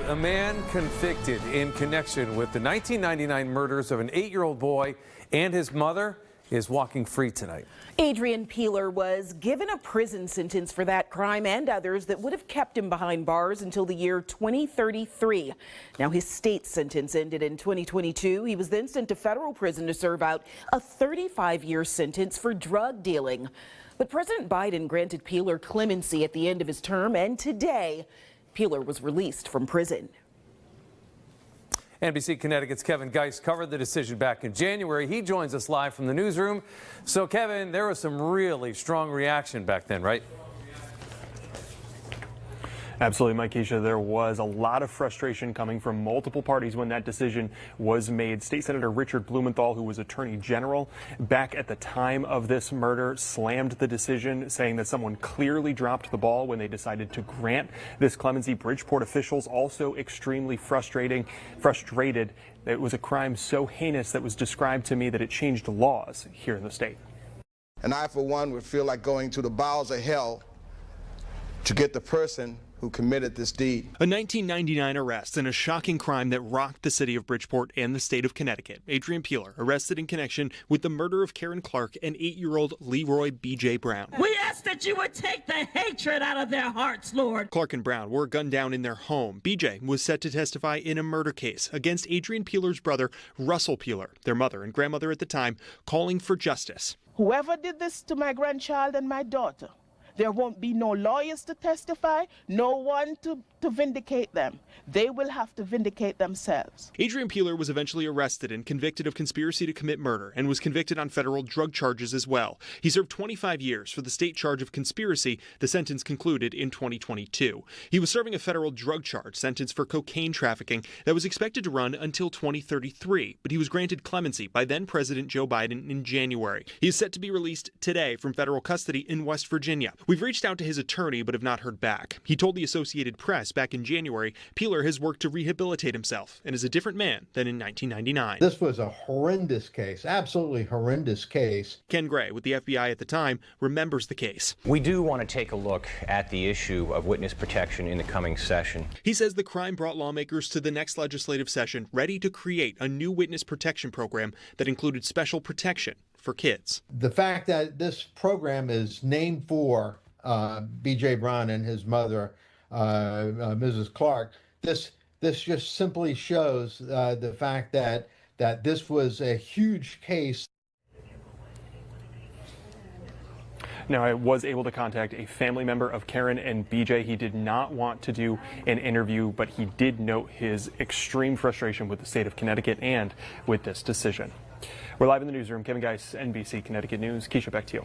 a man convicted in connection with the 1999 murders of an 8-year-old boy and his mother is walking free tonight. Adrian Peeler was given a prison sentence for that crime and others that would have kept him behind bars until the year 2033. Now, his state sentence ended in 2022. He was then sent to federal prison to serve out a 35-year sentence for drug dealing. But President Biden granted Peeler clemency at the end of his term, and today, Peeler was released from prison. NBC Connecticut's Kevin Geist covered the decision back in January. He joins us live from the newsroom. So, Kevin, there was some really strong reaction back then, right? Absolutely, Mike Keisha. There was a lot of frustration coming from multiple parties when that decision was made. State Senator Richard Blumenthal, who was Attorney General back at the time of this murder, slammed the decision, saying that someone clearly dropped the ball when they decided to grant this clemency. Bridgeport officials also extremely frustrated. It was a crime so heinous that was described to me that it changed laws here in the state. And I, for one, would feel like going to the bowels of hell to get the person who committed this deed. A 1999 arrest in a shocking crime that rocked the city of Bridgeport and the state of Connecticut. Adrian Peeler arrested in connection with the murder of Karen Clark and 8-year-old Leroy B.J. Brown. We ask that you would take the hatred out of their hearts, Lord. Clark and Brown were gunned down in their home. B.J. was set to testify in a murder case against Adrian Peeler's brother, Russell Peeler, their mother and grandmother at the time, calling for justice. Whoever did this to my grandchild and my daughter, there won't be no lawyers to testify, no one to vindicate them. They will have to vindicate themselves. Adrian Peeler was eventually arrested and convicted of conspiracy to commit murder and was convicted on federal drug charges as well. He served 25 years for the state charge of conspiracy. The sentence concluded in 2022. He was serving a federal drug charge sentence for cocaine trafficking that was expected to run until 2033, but he was granted clemency by then President Joe Biden in January. He is set to be released today from federal custody in West Virginia. We've reached out to his attorney but have not heard back. He told the Associated Press back in January, Peeler has worked to rehabilitate himself and is a different man than in 1999. This was a horrendous case, absolutely horrendous case. Ken Gray, with the FBI at the time, remembers the case. We do want to take a look at the issue of witness protection in the coming session. He says the crime brought lawmakers to the next legislative session ready to create a new witness protection program that included special protection for kids. The fact that this program is named for B.J. Brown and his mother, Mrs. Clark, this just simply shows the fact that this was a huge case. Now, I was able to contact a family member of Karen and BJ. He did not want to do an interview, but he did note his extreme frustration with the state of Connecticut and with this decision. We're live in the newsroom. Kevin Geist, NBC Connecticut News. Keisha, back to you.